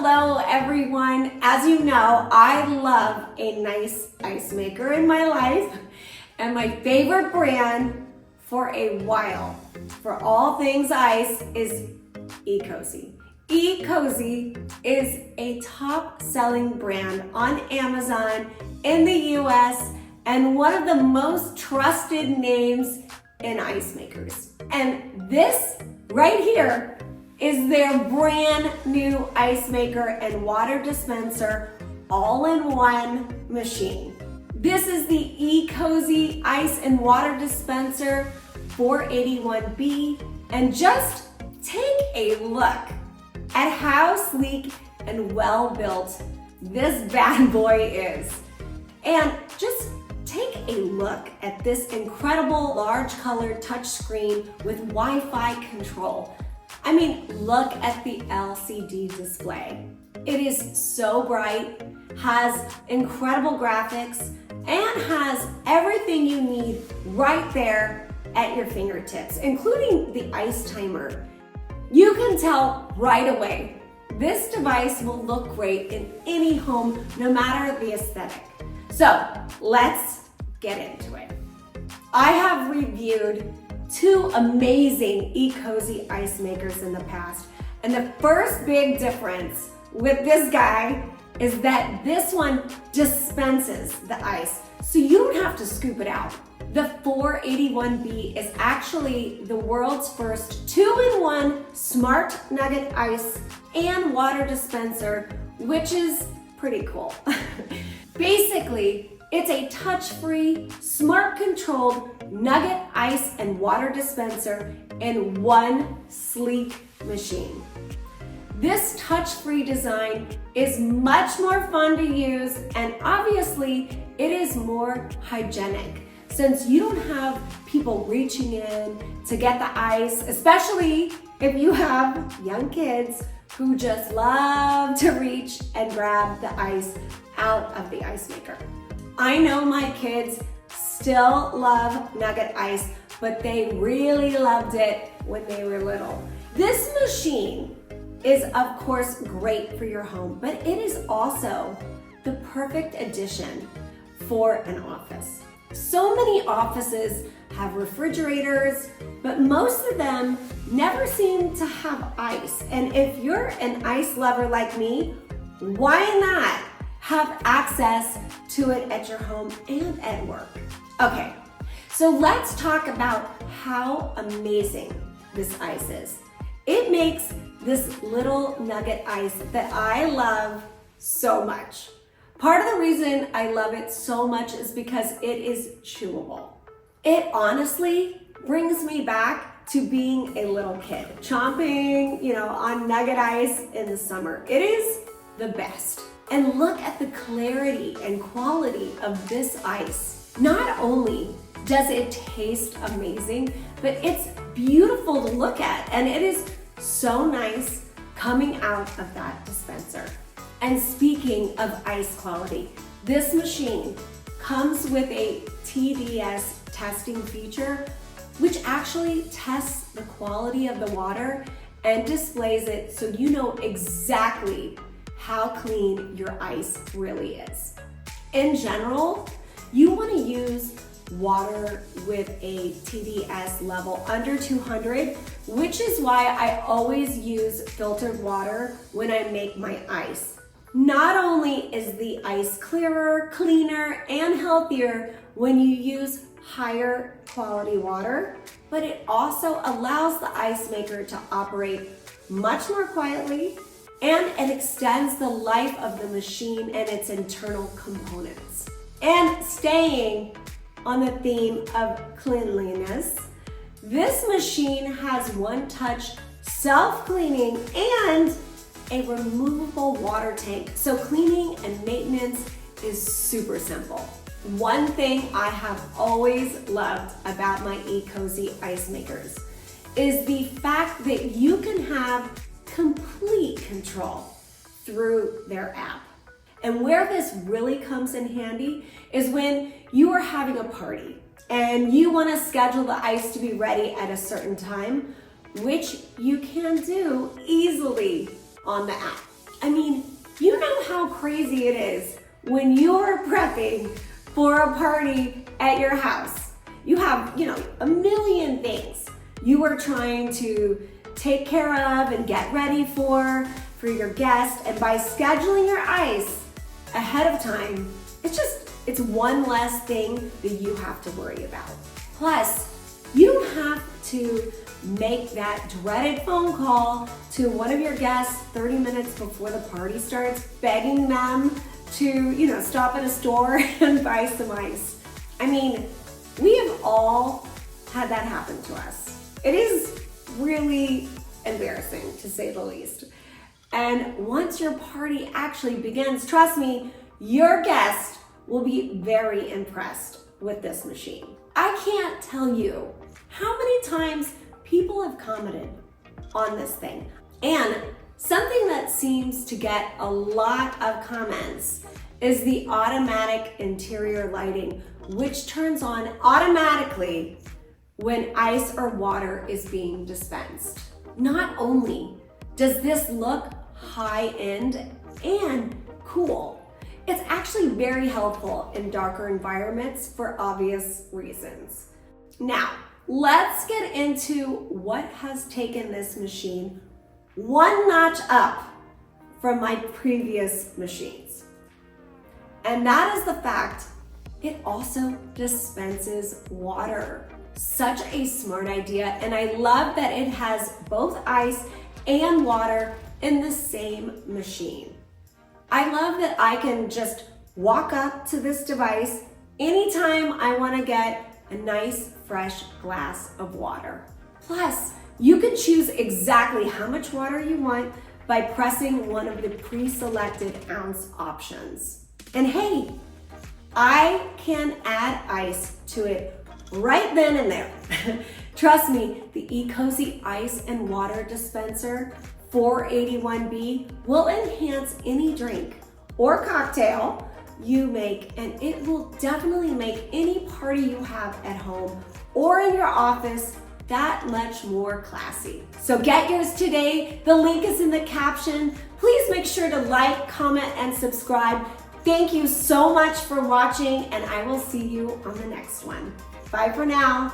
Hello everyone. As you know, I love a nice ice maker in my life, and my favorite brand for a while for all things ice is Ecozy. Ecozy is a top-selling brand on Amazon in the US and one of the most trusted names in ice makers. And this right here is their brand new ice maker and water dispenser all-in-one machine. This is the Ecozy Ice and Water Dispenser 481B, and just take a look at how sleek and well-built this bad boy is. And just take a look at this incredible large color touchscreen with Wi-Fi control. I mean, look at the LCD display. It is so bright, has incredible graphics, and has everything you need right there at your fingertips, including the ice timer. You can tell right away, this device will look great in any home, no matter the aesthetic. So let's get into it. I have reviewed two amazing Ecozy ice makers in the past, and the first big difference with this guy is that this one dispenses the ice, so you don't have to scoop it out. The 481B is actually the world's first 2-in-1 smart nugget ice and water dispenser, which is pretty cool. Basically, it's a touch-free, smart-controlled nugget ice and water dispenser in one sleek machine. This touch-free design is much more fun to use, and obviously it is more hygienic since you don't have people reaching in to get the ice, especially if you have young kids who just love to reach and grab the ice out of the ice maker. I know my kids still love nugget ice, but they really loved it when they were little. This machine is of course great for your home, but it is also the perfect addition for an office. So many offices have refrigerators, but most of them never seem to have ice. And if you're an ice lover like me, why not have access to it at your home and at work? Okay, so let's talk about how amazing this ice is. It makes this little nugget ice that I love so much. Part of the reason I love it so much is because it is chewable. It honestly brings me back to being a little kid, chomping, on nugget ice in the summer. It is the best. And look at the clarity and quality of this ice. Not only does it taste amazing, but it's beautiful to look at, and it is so nice coming out of that dispenser. And speaking of ice quality, this machine comes with a TDS testing feature, which actually tests the quality of the water and displays it so you know exactly how clean your ice really is. In general, you want to use water with a TDS level under 200, which is why I always use filtered water when I make my ice. Not only is the ice clearer, cleaner, and healthier when you use higher quality water, but it also allows the ice maker to operate much more quietly, and it extends the life of the machine and its internal components. And staying on the theme of cleanliness, this machine has one-touch self-cleaning and a removable water tank, so cleaning and maintenance is super simple. One thing I have always loved about my Ecozy ice makers is the fact that you can have complete control through their app. And where this really comes in handy is when you are having a party and you want to schedule the ice to be ready at a certain time, which you can do easily on the app. I mean, you know how crazy it is when you're prepping for a party at your house. You have, a million things you are trying to take care of and get ready for your guest. And by scheduling your ice ahead of time, it's one less thing that you have to worry about. Plus, you don't have to make that dreaded phone call to one of your guests 30 minutes before the party starts, begging them to, stop at a store and buy some ice. I mean, we have all had that happen to us. It is really embarrassing, to say the least. And once your party actually begins, trust me, your guest will be very impressed with this machine. I can't tell you how many times people have commented on this thing. And something that seems to get a lot of comments is the automatic interior lighting, which turns on automatically when ice or water is being dispensed. Not only does this look high-end and cool, it's actually very helpful in darker environments for obvious reasons. Now, let's get into what has taken this machine one notch up from my previous machines. And that is the fact it also dispenses water. Such a smart idea, and I love that it has both ice and water in the same machine. I love that I can just walk up to this device anytime I want to get a nice fresh glass of water. Plus, you can choose exactly how much water you want by pressing one of the pre-selected ounce options. And hey, I can add ice to it right then and there. Trust me, the Ecozy Ice and Water Dispenser 481B will enhance any drink or cocktail you make, and it will definitely make any party you have at home or in your office that much more classy. So get yours today. The link is in the caption. Please make sure to like, comment, and subscribe. Thank you so much for watching, and I will see you on the next one. Bye for now.